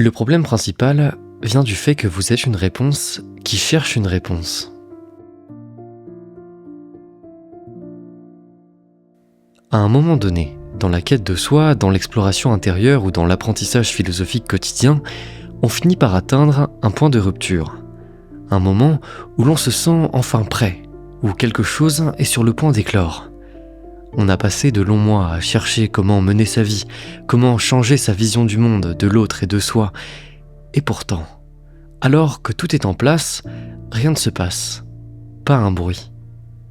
Le problème principal vient du fait que vous êtes une réponse qui cherche une réponse. À un moment donné, dans la quête de soi, dans l'exploration intérieure ou dans l'apprentissage philosophique quotidien, on finit par atteindre un point de rupture. Un moment où l'on se sent enfin prêt, où quelque chose est sur le point d'éclore. On a passé de longs mois à chercher comment mener sa vie, comment changer sa vision du monde, de l'autre et de soi. Et pourtant, alors que tout est en place, rien ne se passe. Pas un bruit.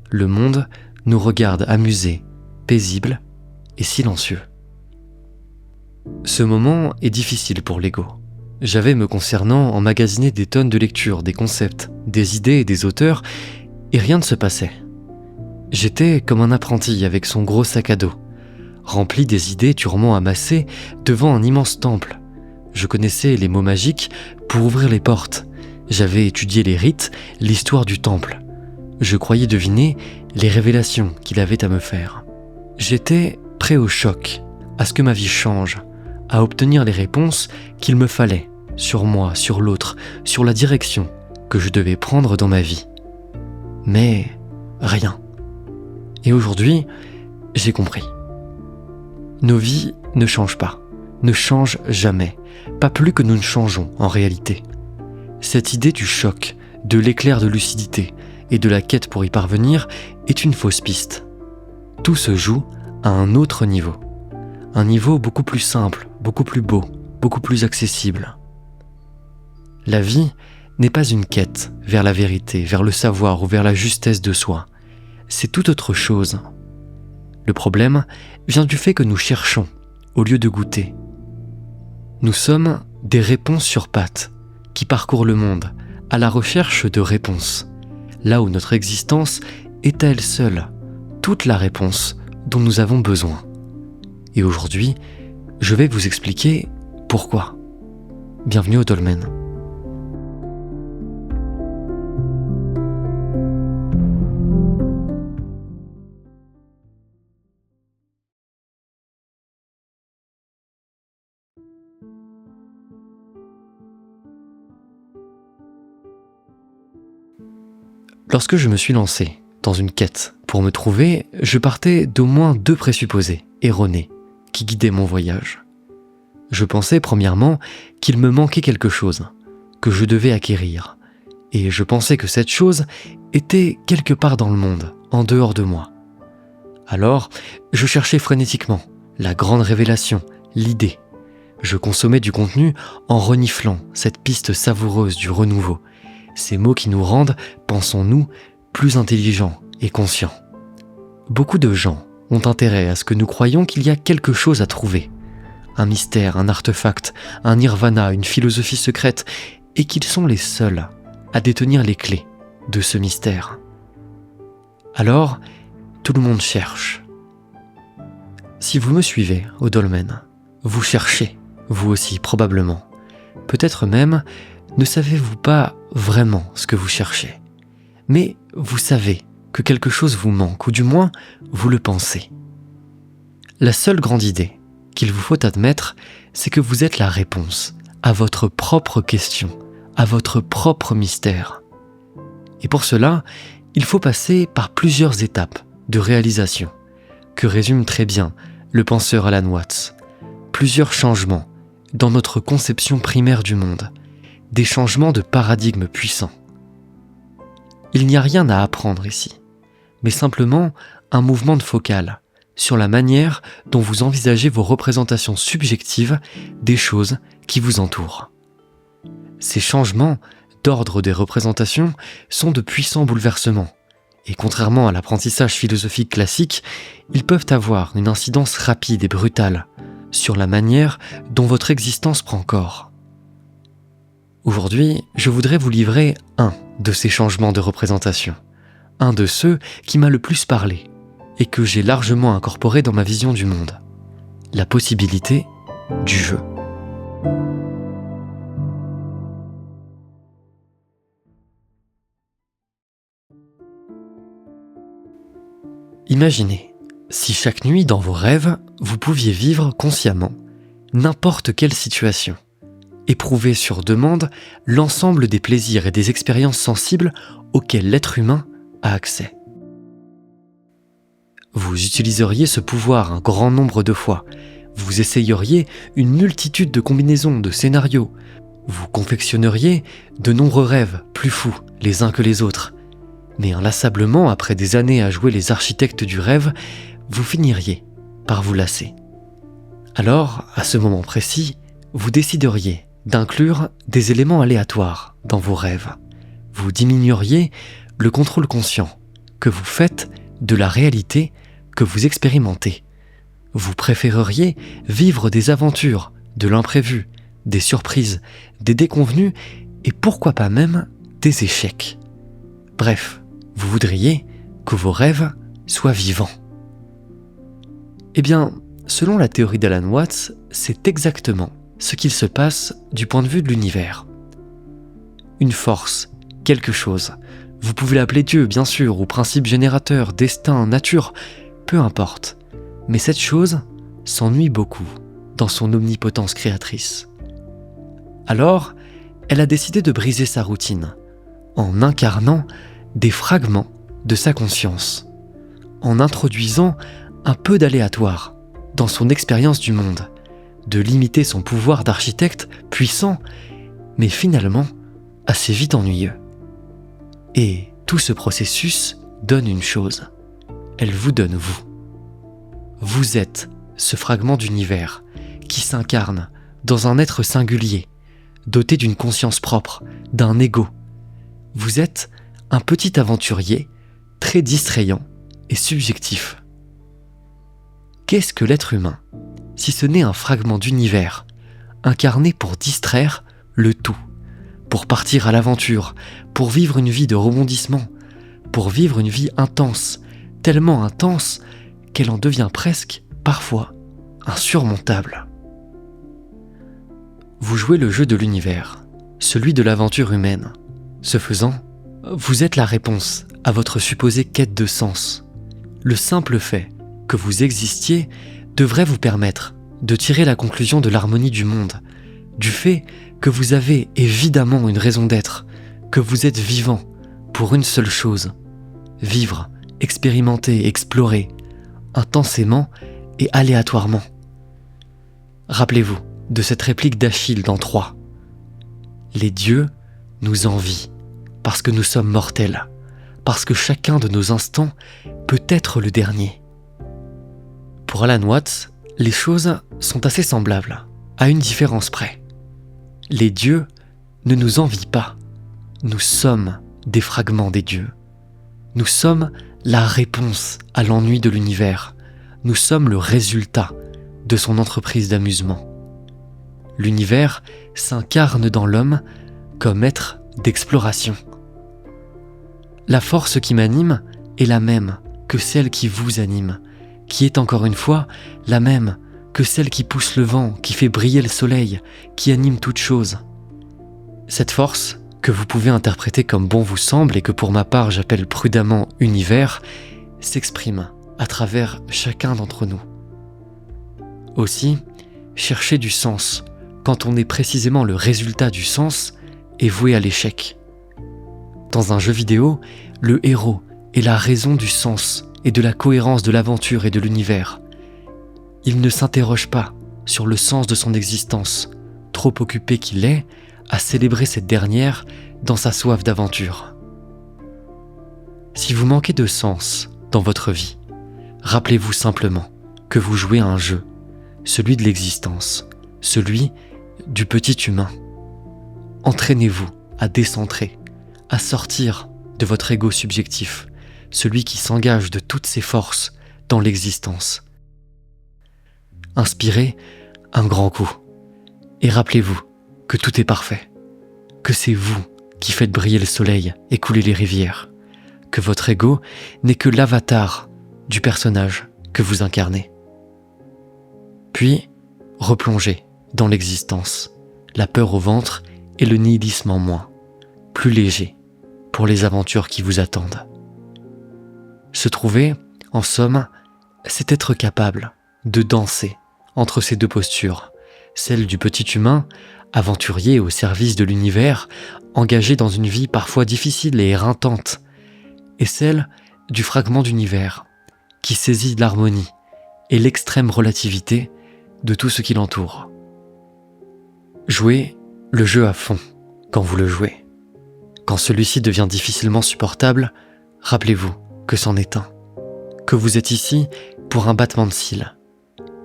Le monde nous regarde amusé, paisible et silencieux. Ce moment est difficile pour l'ego. J'avais, me concernant, emmagasiné des tonnes de lectures, des concepts, des idées et des auteurs, et rien ne se passait. J'étais comme un apprenti avec son gros sac à dos, rempli des idées durement amassées devant un immense temple. Je connaissais les mots magiques pour ouvrir les portes. J'avais étudié les rites, l'histoire du temple. Je croyais deviner les révélations qu'il avait à me faire. J'étais prêt au choc, à ce que ma vie change, à obtenir les réponses qu'il me fallait, sur moi, sur l'autre, sur la direction que je devais prendre dans ma vie. Mais rien. Et aujourd'hui, j'ai compris. Nos vies ne changent pas, ne changent jamais, pas plus que nous ne changeons en réalité. Cette idée du choc, de l'éclair de lucidité et de la quête pour y parvenir est une fausse piste. Tout se joue à un autre niveau. Un niveau beaucoup plus simple, beaucoup plus beau, beaucoup plus accessible. La vie n'est pas une quête vers la vérité, vers le savoir ou vers la justesse de soi. C'est tout autre chose. Le problème vient du fait que nous cherchons au lieu de goûter. Nous sommes des réponses sur pattes qui parcourent le monde à la recherche de réponses, là où notre existence est à elle seule toute la réponse dont nous avons besoin. Et aujourd'hui, je vais vous expliquer pourquoi. Bienvenue au Dolmen. Lorsque je me suis lancé dans une quête pour me trouver, je partais d'au moins 2 présupposés erronés qui guidaient mon voyage. Je pensais premièrement qu'il me manquait quelque chose, que je devais acquérir, et je pensais que cette chose était quelque part dans le monde, en dehors de moi. Alors, je cherchais frénétiquement la grande révélation, l'idée. Je consommais du contenu en reniflant cette piste savoureuse du renouveau, ces mots qui nous rendent, pensons-nous, plus intelligents et conscients. Beaucoup de gens ont intérêt à ce que nous croyions qu'il y a quelque chose à trouver, un mystère, un artefact, un nirvana, une philosophie secrète, et qu'ils sont les seuls à détenir les clés de ce mystère. Alors, tout le monde cherche. Si vous me suivez au Dolmen, vous cherchez, vous aussi probablement. Peut-être même ne savez-vous pas vraiment ce que vous cherchez, mais vous savez que quelque chose vous manque, ou du moins vous le pensez. La seule grande idée qu'il vous faut admettre, c'est que vous êtes la réponse à votre propre question, à votre propre mystère. Et pour cela, il faut passer par plusieurs étapes de réalisation, que résume très bien le penseur Alan Watts. Plusieurs changements dans notre conception primaire du monde, des changements de paradigme puissants. Il n'y a rien à apprendre ici, mais simplement un mouvement de focale sur la manière dont vous envisagez vos représentations subjectives des choses qui vous entourent. Ces changements d'ordre des représentations sont de puissants bouleversements, et contrairement à l'apprentissage philosophique classique, ils peuvent avoir une incidence rapide et brutale sur la manière dont votre existence prend corps. Aujourd'hui, je voudrais vous livrer un de ces changements de représentation, un de ceux qui m'a le plus parlé et que j'ai largement incorporé dans ma vision du monde, la possibilité du jeu. Imaginez, si chaque nuit dans vos rêves, vous pouviez vivre consciemment n'importe quelle situation éprouver sur demande l'ensemble des plaisirs et des expériences sensibles auxquels l'être humain a accès. Vous utiliseriez ce pouvoir un grand nombre de fois. Vous essayeriez une multitude de combinaisons, de scénarios. Vous confectionneriez de nombreux rêves plus fous les uns que les autres. Mais inlassablement, après des années à jouer les architectes du rêve, vous finiriez par vous lasser. Alors, à ce moment précis, vous décideriez d'inclure des éléments aléatoires dans vos rêves. Vous diminueriez le contrôle conscient que vous faites de la réalité que vous expérimentez. Vous préféreriez vivre des aventures, de l'imprévu, des surprises, des déconvenues et pourquoi pas même des échecs. Bref, vous voudriez que vos rêves soient vivants. Eh bien, selon la théorie d'Alan Watts, c'est exactement ce qu'il se passe du point de vue de l'univers. Une force, quelque chose. Vous pouvez l'appeler Dieu, bien sûr, ou principe générateur, destin, nature, peu importe. Mais cette chose s'ennuie beaucoup dans son omnipotence créatrice. Alors, elle a décidé de briser sa routine en incarnant des fragments de sa conscience, en introduisant un peu d'aléatoire dans son expérience du monde, de limiter son pouvoir d'architecte puissant, mais finalement assez vite ennuyeux. Et tout ce processus donne une chose, elle vous donne vous. Vous êtes ce fragment d'univers qui s'incarne dans un être singulier, doté d'une conscience propre, d'un ego. Vous êtes un petit aventurier très distrayant et subjectif. Qu'est-ce que l'être humain, si ce n'est un fragment d'univers, incarné pour distraire le tout, pour partir à l'aventure, pour vivre une vie de rebondissement, pour vivre une vie intense, tellement intense qu'elle en devient presque, parfois, insurmontable. Vous jouez le jeu de l'univers, celui de l'aventure humaine. Ce faisant, vous êtes la réponse à votre supposée quête de sens. Le simple fait que vous existiez devrait vous permettre de tirer la conclusion de l'harmonie du monde, du fait que vous avez évidemment une raison d'être, que vous êtes vivant pour une seule chose, vivre, expérimenter, explorer, intensément et aléatoirement. Rappelez-vous de cette réplique d'Achille dans Troie. Les dieux nous envient parce que nous sommes mortels, parce que chacun de nos instants peut être le dernier. Pour Alan Watts, les choses sont assez semblables, à une différence près. Les dieux ne nous envient pas. Nous sommes des fragments des dieux. Nous sommes la réponse à l'ennui de l'univers. Nous sommes le résultat de son entreprise d'amusement. L'univers s'incarne dans l'homme comme être d'exploration. La force qui m'anime est la même que celle qui vous anime, qui est encore une fois la même que celle qui pousse le vent, qui fait briller le soleil, qui anime toute chose. Cette force, que vous pouvez interpréter comme bon vous semble et que pour ma part j'appelle prudemment univers, s'exprime à travers chacun d'entre nous. Aussi, chercher du sens, quand on est précisément le résultat du sens, est voué à l'échec. Dans un jeu vidéo, le héros est la raison du sens et de la cohérence de l'aventure et de l'univers. Il ne s'interroge pas sur le sens de son existence, trop occupé qu'il est à célébrer cette dernière dans sa soif d'aventure. Si vous manquez de sens dans votre vie, rappelez-vous simplement que vous jouez à un jeu, celui de l'existence, celui du petit humain. Entraînez-vous à décentrer, à sortir de votre ego subjectif, celui qui s'engage de toutes ses forces dans l'existence. Inspirez un grand coup et rappelez-vous que tout est parfait, que c'est vous qui faites briller le soleil et couler les rivières, que votre ego n'est que l'avatar du personnage que vous incarnez. Puis, replongez dans l'existence, la peur au ventre et le nihilisme en moins, plus léger pour les aventures qui vous attendent. Se trouver, en somme, c'est être capable de danser entre ces deux postures, celle du petit humain aventurier au service de l'univers, engagé dans une vie parfois difficile et éreintante, et celle du fragment d'univers, qui saisit l'harmonie et l'extrême relativité de tout ce qui l'entoure. Jouez le jeu à fond quand vous le jouez. Quand celui-ci devient difficilement supportable, rappelez-vous que c'en est un, que vous êtes ici pour un battement de cils,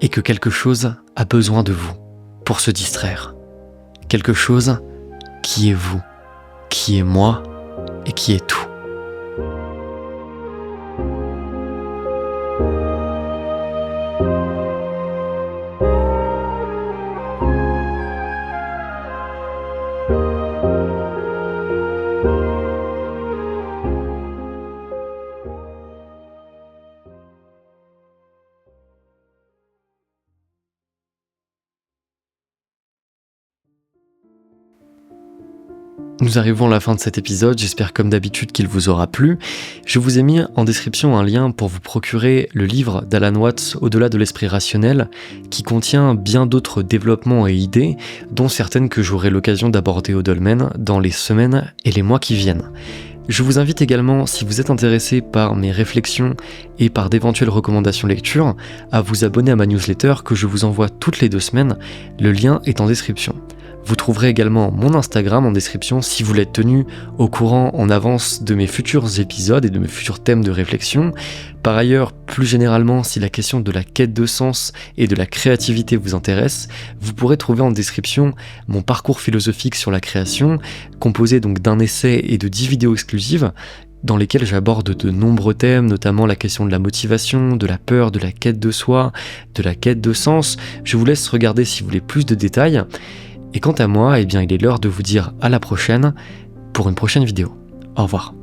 et que quelque chose a besoin de vous pour se distraire. Quelque chose qui est vous, qui est moi et qui est tout. Nous arrivons à la fin de cet épisode, j'espère comme d'habitude qu'il vous aura plu. Je vous ai mis en description un lien pour vous procurer le livre d'Alan Watts, Au-delà de l'esprit rationnel, qui contient bien d'autres développements et idées, dont certaines que j'aurai l'occasion d'aborder au dolmen dans les semaines et les mois qui viennent. Je vous invite également, si vous êtes intéressé par mes réflexions et par d'éventuelles recommandations lecture, à vous abonner à ma newsletter que je vous envoie toutes les 2 semaines. Le lien est en description. Vous trouverez également mon Instagram en description si vous l'êtes tenu au courant en avance de mes futurs épisodes et de mes futurs thèmes de réflexion. Par ailleurs, plus généralement, si la question de la quête de sens et de la créativité vous intéresse, vous pourrez trouver en description mon parcours philosophique sur la création, composé donc d'un essai et de 10 vidéos exclusives, dans lesquelles j'aborde de nombreux thèmes, notamment la question de la motivation, de la peur, de la quête de soi, de la quête de sens. Je vous laisse regarder si vous voulez plus de détails. Et quant à moi, il est l'heure de vous dire à la prochaine pour une prochaine vidéo. Au revoir.